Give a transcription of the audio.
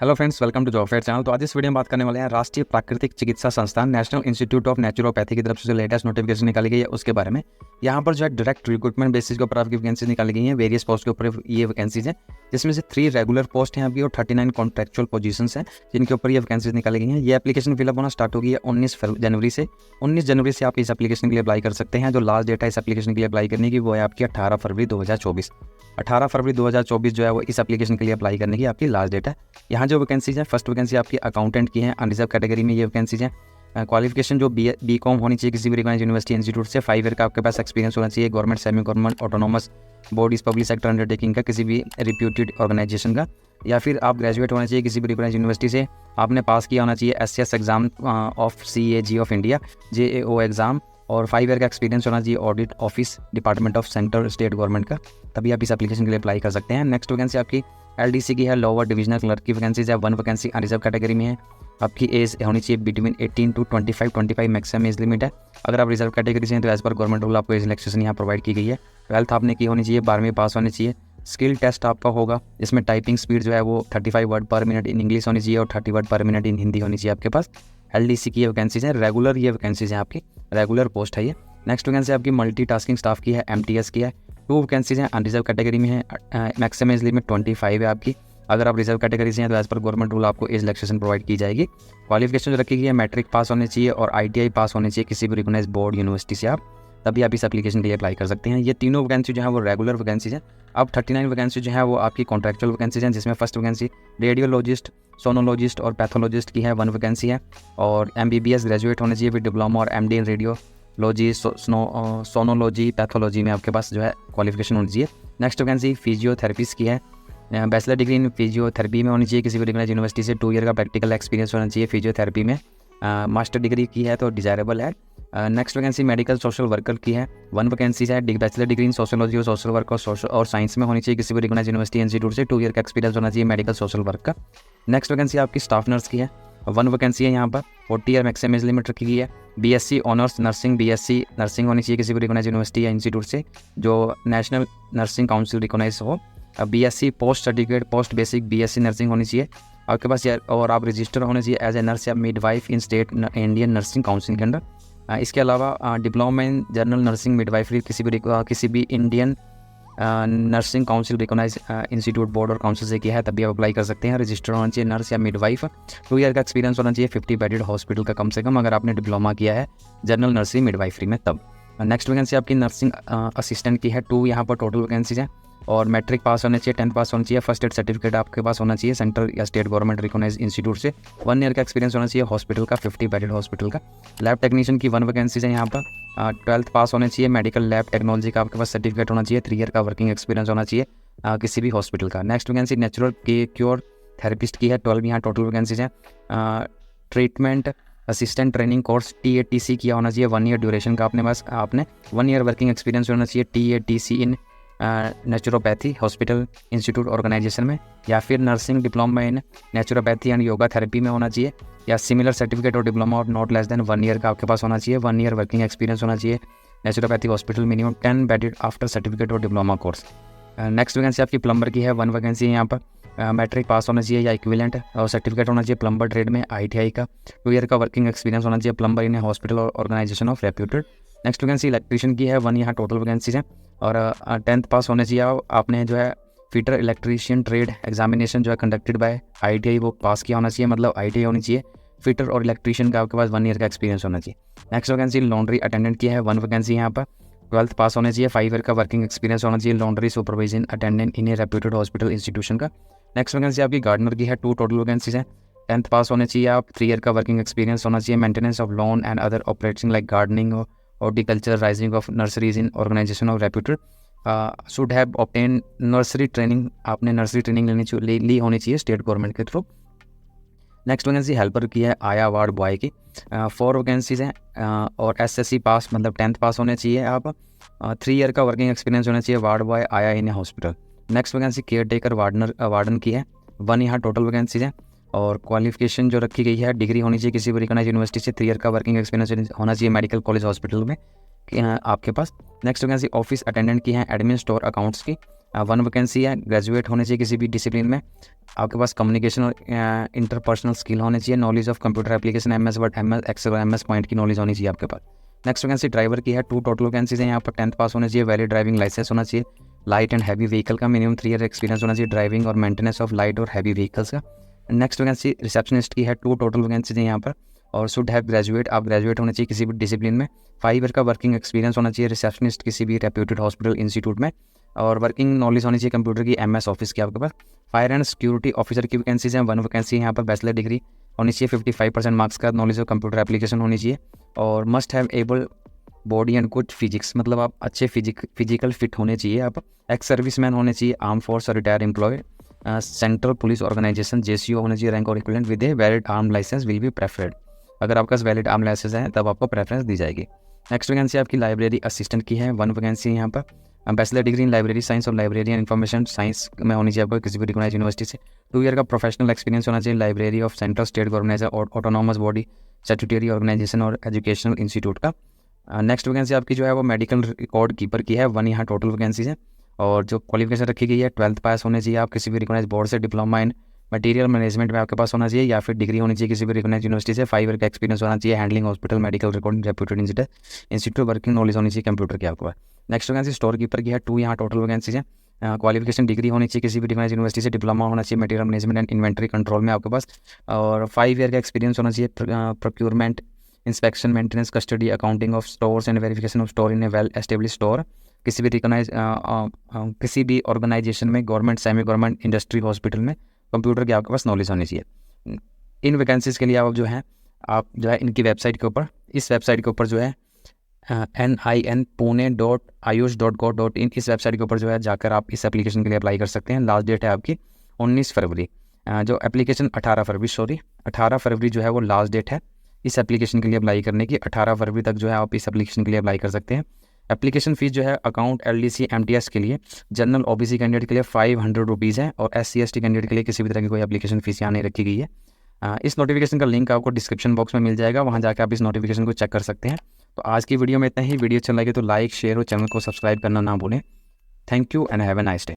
Hello friends, welcome to job fair channel. तो आज इस वीडियो में बात करने वाले हैं राष्ट्रीय प्राकृतिक चिकित्सा संस्थान नेशनल इंस्टीट्यूट ऑफ नेचुरोपैथी की तरफ से जो लेटेस्ट नोटिफिकेशन निकाली गई है उसके बारे में। यहाँ पर जो है डायरेक्ट रिक्रूटमेंट बेसिस के ऊपर आपकी वैकेंसी निकाली गई है। वेरियस पोस्ट के ऊपर ये वैकेंसीज है, जिसमें से 3 रेगुलर पोस्ट हैं आपकी और 39 कॉन्ट्रेक्चुअल पोजीशंस हैं जिनके ऊपर ये वैकेंसीज निकाली गई हैं। ये एप्लीकेशन फिलअप होना स्टार्ट होगी 19 जनवरी से। 19 जनवरी से आप इस एप्लीकेशन के लिए अप्लाई कर सकते हैं। जो लास्ट डेट है इस एप्लीकेशन के लिए अप्लाई करने की वो है आपकी 18 फरवरी 2024। 18 फरवरी 2024 जो है वो इस एप्लीकेशन के लिए अप्लाई करने की आपकी लास्ट डेट है। यहाँ जो वैकेंसीज है, फर्स्ट वैकेंसी आपकी अकाउंटेंट की है, अनरिजर्व कैटेगरी में ये वैकेंसीज है। क्वालिफिकेशन जो बी.कॉम होनी चाहिए किसी भी रिकॉग्नाइज्ड यूनिवर्सिटी इंस्टीट्यूट से। 5 ईयर का आपके पास एक्सपीरियंस होना चाहिए government, semi government, autonomous bodies, public sector undertaking का, किसी भी रिप्यूटेड ऑर्गेनाइजेशन का, या फिर आप ग्रेजुएट होना चाहिए किसी भी रिकॉग्नाइज्ड यूनिवर्सिटी से। आपने पास किया होना चाहिए SCS exam of CAG of India, JAO exam, और 5 ईयर का एक्सपीरियंस होना चाहिए audit office department of central state government का, तभी आप इस एप्लीकेशन के लिए अप्लाई कर सकते हैं। नेक्स्ट वैकेंसी आपकी LDC की है, लोअर डिविजनल क्लर्क की वैकेंसीज है। 1 वैकेंसी अनरिजर्व कैटेगरी में है। आपकी एज होनी चाहिए between 18 to 25 maximum age limit है। अगर आप रिजर्व कैटेगरी से हैं तो एज पर गवर्नमेंट रूल आपको एज रिलैक्सेशन यहाँ प्रोवाइड की गई है। 12th आपने की होनी चाहिए, 12वीं पास होनी चाहिए। स्किल टेस्ट आपका होगा, इसमें टाइपिंग स्पीड जो है वो 35 वर्ड पर मिनट इन इंग्लिश होनी चाहिए और 30 वर्ड पर मिनट इन हिंदी होनी चाहिए आपके पास। LDC की ये वैकेंसीज हैं, रेगुलर ये वैकेंसीज हैं आपकी, रेगुलर पोस्ट है ये। नेक्स्ट वैकेंसी आपकी मल्टीटास्किंग स्टाफ की है, MTS की है। 2 वैकेंसीज हैं अनरिजर्व कैटेगरी में है। मैक्सिमम एज लिमिट 25 है आपकी। अगर आप रिजर्व कैटेगरी से हैं तो एज पर गवर्नमेंट रूल आपको एज रिलैक्सेशन प्रोवाइड की जाएगी। क्वालिफिकेशन जो रखी गई है, मैट्रिक पास होनी चाहिए और ITI पास होनी चाहिए किसी भी रिकॉग्नाइज्ड बोर्ड यूनिवर्सिटी से आप, तभी आप इस एप्लीकेशन के लिए अप्लाई कर सकते हैं। ये तीनों वैकेंसी जो है वो रेगुलर वैकेंसीज हैं। अब 39 वैकेंसी जो है वो आपकी कॉन्ट्रेक्चुअल वैकेंसीज हैं, जिसमें फर्स्ट वैकेंसी रेडियोलॉजिस्ट, सोनोलॉजिस्ट और पैथोलॉजिस्ट की है, 1 वैकेंसी है। और MBBS ग्रेजुएट होने चाहिए, फिर डिप्लोमा और MD इन रेडियोलॉजी, सोनोलॉजी, पैथोलॉजी में आपके पास जो है क्वालिफिकेशन होनी चाहिए। नेक्स्ट वैकेंसी फिजियोथेरेपिस्ट की है, बैचलर डिग्री इन फिजियोथेरेपी में होनी चाहिए किसी भी रिकॉग्नाइज्ड यूनिवर्सिटी से। 2 ईयर का प्रैक्टिकल एक्सपीरियंस होना चाहिए फिजियोथेरेपी में। मास्टर डिग्री की है तो डिजायरेबल है। Next vacancy medical social worker की है, 1 वैकेंसी है। बैचलर डिग्री इन सोशियोलॉजी और सोशल वर्क और साइंस में होनी चाहिए किसी भी रिकॉग्नाइज्ड यूनिवर्सिटी इंस्टीट्यूट से। 2 ईयर का एक्सपीरियंस होना चाहिए मेडिकल सोशल वर्क का। नेक्स्ट वैकेंसी आपकी स्टाफ नर्स की है, 1 वैकेंसी है यहाँ पर। 40 ईयर मैक्सिमम एज लिमिट रखी गई है। BSc honours nursing, BSc nursing होनी चाहिए किसी भी रिकॉग्नाइज्ड यूनिवर्सिटी या इंस्टीट्यूट से जो नेशनल नर्सिंग काउंसिल रिकॉग्नाइज हो। BSc post certificate post basic BSc nursing होनी चाहिए आपके पास, और आप रजिस्टर होने चाहिए एज ए नर्स या midwife in state Indian nursing council के अंडर। इसके अलावा diploma in general nursing midwifery किसी भी Indian nursing council recognise institute board और काउंसिल से किया है, तभी आप अप्लाई कर सकते हैं। रजिस्टर होना चाहिए नर्स या मिडवाइफ। 2 ईयर का एक्सपीरियंस होना चाहिए 50 बेडेड हॉस्पिटल का कम से कम, अगर आपने डिप्लोमा किया है जनरल नर्सिंग मिडवाइफरी में तब। नेक्स्ट वैकेंसी आपकी नर्सिंग असिस्टेंट की है, 2 यहाँ पर टोटल वैकेंसीज हैं। और मैट्रिक पास होना चाहिए, 10th पास होना चाहिए, फर्स्ट एड सर्टिफिकेट आपके पास होना चाहिए सेंट्रल या स्टेट गवर्नमेंट रिकॉग्नाइज इंस्टीट्यूट से। 1 ईयर का एक्सपीरियंस होना चाहिए हॉस्पिटल का, 50 बेडेड हॉस्पिटल का। लैब टेक्नीशियन की 1 वैकेंसीज है यहाँ पर। 12th पास होने चाहिए, मेडिकल लैब टेक्नोलॉजी का आपके पास सर्टिफिकेट होना चाहिए। 3 ईयर का वर्किंग एक्सपीरियंस होना चाहिए किसी भी हॉस्पिटल का। Next vacancy natural cure therapist की है, 12 यहाँ टोटल वैकेंसीज हैं। Treatment assistant training course TATC किया होना चाहिए, 1 ईयर ड्यूरेशन का आपने 1 ईयर वर्किंग एक्सपीरियंस होना चाहिए TATC इन नेचुरोपैथी हॉस्पिटल इंस्टीट्यूट ऑर्गेनाइजेशन में, या फिर nursing diploma in naturopathy and yoga therapy में होना चाहिए, या सिमिलर सर्टिफिकेट और डिप्लोमा और नॉट लेस देन 1 ईयर का आपके पास होना चाहिए। 1 ईयर वर्किंग एक्सपीरियंस होना चाहिए naturopathy hospital, minimum 10 bedded after certificate और डिप्लोमा कोर्स। नेक्स्ट वैकेंसी आपकी प्लम्बर की है, 1 वैकेंसी है यहाँ पर। मैट्रिक पास होना चाहिए या इक्विवेलेंट और सर्टिफिकेट होना चाहिए प्लम्बर ट्रेड में ITI का। 2 ईयर का वर्किंग एक्सपीरियंस होना चाहिए प्लम्बर इन हॉस्पिटल और organisation of reputed. Next vacancy electrician की है, 1 यहाँ टोटल वैकेंसीज हैं। और 10th पास होने चाहिए आपने जो है फिटर इलेक्ट्रीशियन ट्रेड एग्जामिनेशन जो है कंडक्टेड बाय ITI वो पास किया होना चाहिए, मतलब ITI होनी चाहिए। फिटर और इलेक्ट्रीशियन का आपके पास 1 ईयर का एक्सपीरियंस होना चाहिए। नेक्स्ट वैकेंसी लॉन्ड्री अटेंडेंट की है, 1 वैकेंसी यहाँ पर। 12th पास होने चाहिए, 5 ईयर का वर्किंग एक्सपीरियंस होना चाहिए लॉन्ड्री सुपरविजन अटेंडेंट इन ए रेप्यूटेड हॉस्पिटल इंस्टीट्यूशन का। नेक्स्ट वैकेंसी आपकी गार्डनर की है, 2 टोटल वैकेंसीज हैं। 10th पास होने चाहिए आप, 3 ईयर का वर्किंग एक्सपीरियंस होना चाहिए। Maintenance of lawn and other operating like gardening, horticulture, raising of nurseries in organisation of reputed. Should have obtain nursery training, आपने नर्सरी ट्रेनिंग ली होनी चाहिए स्टेट गवर्नमेंट के थ्रू। नेक्स्ट वैकेंसी हेल्पर की है, आया वार्ड बॉय की। 4 vacancies हैं और SSC पास मतलब 10th पास होने चाहिए आप। 3 ईयर का वर्किंग एक्सपीरियंस होना चाहिए वार्ड बॉय आया in hospital. Next vacancy care taker warden की है, 1 यहाँ टोटल वैकेंसीज हैं। और क्वालिफिकेशन जो रखी गई है, डिग्री होनी चाहिए किसी भी रिकॉग्नाइज्ड यूनिवर्सिटी से। 3 ईयर का वर्किंग एक्सपीरियंस होना चाहिए मेडिकल कॉलेज हॉस्पिटल में आपके पास। नेक्स्ट वैकेंसी ऑफिस अटेंडेंट की है, एडमिन स्टोर अकाउंट्स की। 1 वैकेंसी है, ग्रेजुएट होने चाहिए किसी भी डिसिप्लिन में, आपके पास कम्युनिकेशन और इंटरपर्सनल स्किल होने चाहिए, knowledge of computer application, MS word, MS excel, MS point की नॉलेज होनी चाहिए आपके पास। नेक्स्ट वैकेंसी ड्राइवर की है, 2 टोटल वैकेंसीज हैं यहाँ पर। 10th पास होने चाहिए, वैलिड ड्राइविंग लाइसेंस होना चाहिए, लाइट एंड हैवी व्हीकल का मिनिमम 3 ईयर एक्सपीरियंस होना चाहिए, ड्राइविंग और मेंटेनेंस ऑफ लाइट और हैवी व्हीकल्स का। नेक्स्ट वैकेंसी रिसेप्शनिस्ट की है, 2 टोटल वैकेंसीज हैं यहाँ पर, और शुड हैव ग्रेजुएट, आप ग्रेजुएट होने चाहिए किसी भी डिसिप्लिन में, 5 ईयर का वर्किंग एक्सपीरियंस होना चाहिए रिसेप्शनिस्ट किसी भी रेप्यूटेड हॉस्पिटल इंस्टीट्यूट में, और वर्किंग नॉलेज होनी चाहिए कंप्यूटर की, MS ऑफिस की आपके पास। फायर एंड सिक्योरिटी ऑफिसर की वैकेंसीज हैं, 1 वैकेंसी यहाँ पर, बैचलर डिग्री होनी चाहिए, 55% मार्क्स का, नॉलेज ऑफ कंप्यूटर एप्लीकेशन होनी चाहिए, और must have able body and good physics, मतलब आप अच्छे फिजिकल फिट होने चाहिए, आप एक्स सर्विसमैन होने चाहिए, आर्म फोर्स और retire employ, central police organisation JCO होने चाहिए, रैंक और equivalent with a valid arm licence will be preferred, अगर आपके पास वैलिड आर्म लाइसेंस है तब आपको प्रेफरेंस दी जाएगी। नेक्स्ट वैकेंसी आपकी लाइब्रेरी असिस्टेंट की है, 1 वैकेंसी यहाँ पर, bachelor degree in library science और लाइब्रेरी एंड इन्फॉर्मेशन साइंस में होनी चाहिए आपको किसी भी रिकॉग्नाइज यूनिवर्सिटी से, 2 ईयर का प्रोफेशनल एक्सपीरियंस होना चाहिए library of central state government और ऑटोनॉमस बॉडी, स्टैट्यूटरी ऑर्गेनाइजेशन और एजुकेशनल इंस्टीट्यूट का। नेक्स्ट वैकेंसी आपकी जो है वो मेडिकल रिकॉर्ड कीपर की है, 1 यहाँ टोटल वैकेंसीज है, और जो क्वालिफिकेशन रखी गई है 12th पास होने चाहिए आप किसी भी रिकॉग्नाइज बोर्ड से, डिप्लोमा इन मटेरियल मैनेजमेंट में आपके पास होना चाहिए, या फिर डिग्री होनी चाहिए किसी भी रिकॉग्नाइज यूनिवर्सिटी से, 5 ईयर का एक्सपीरियंस होना चाहिए handling hospital medical recording reputed institute, working knowledge होनी चाहिए कंप्यूटर की आपके पास। नेक्स्ट वैकेंसी स्टोर कीपर की है, 2 यहाँ टोटल वैकेंसीज है, क्वालिफिकेशन डिग्री होनी चाहिए किसी भी रिकॉग्नाइज यूनिवर्सिटी से, डिप्लोमा होना चाहिए material management and inventory control में आपके पास, और 5 ईयर का एक्सपीरियंस होना चाहिए procurement, inspection, maintenance, custody, accounting of stores and verification of store in A well establish store, किसी भी रिकॉग्नाइज किसी भी ऑर्गेनाइजेशन में, government, semi government, industry, hospital में कंप्यूटर की आपके पास नॉलेज होनी चाहिए। इन वैकेंसीज़ के लिए आप जो है इनकी वेबसाइट के ऊपर, इस वेबसाइट के ऊपर जो है NIN.Pune.ayush.gov.in, इस वेबसाइट के ऊपर जो है जाकर आप इस एप्लीकेशन के लिए अप्लाई कर सकते हैं। लास्ट डेट है आपकी 19 फरवरी, जो एप्लीकेशन 18 फरवरी जो है वो लास्ट डेट है इस एप्लीकेशन के लिए अप्लाई करने की। 18 फरवरी तक जो है आप इस एप्लीकेशन के लिए अप्लाई कर सकते हैं। एप्लीकेशन फ़ीस जो है अकाउंट LDC MTS के लिए, जनरल OBC कैंडिडेट के लिए 500 रुपीज़ है, और SC ST कैंडिडेट के लिए किसी भी तरह की कोई एप्लीकेशन फ़ीस यहाँ नहीं रखी गई है। इस नोटिफिकेशन का लिंक आपको डिस्क्रिप्शन बॉक्स में मिल जाएगा, वहाँ जाकर आप इस नोटिफिकेशन को चेक कर सकते हैं। तो आज की वीडियो में इतना ही। वीडियो अच्छा लगे तो लाइक, शेयर और चैनल को सब्सक्राइब करना ना भूलें। Thank you and have a nice day.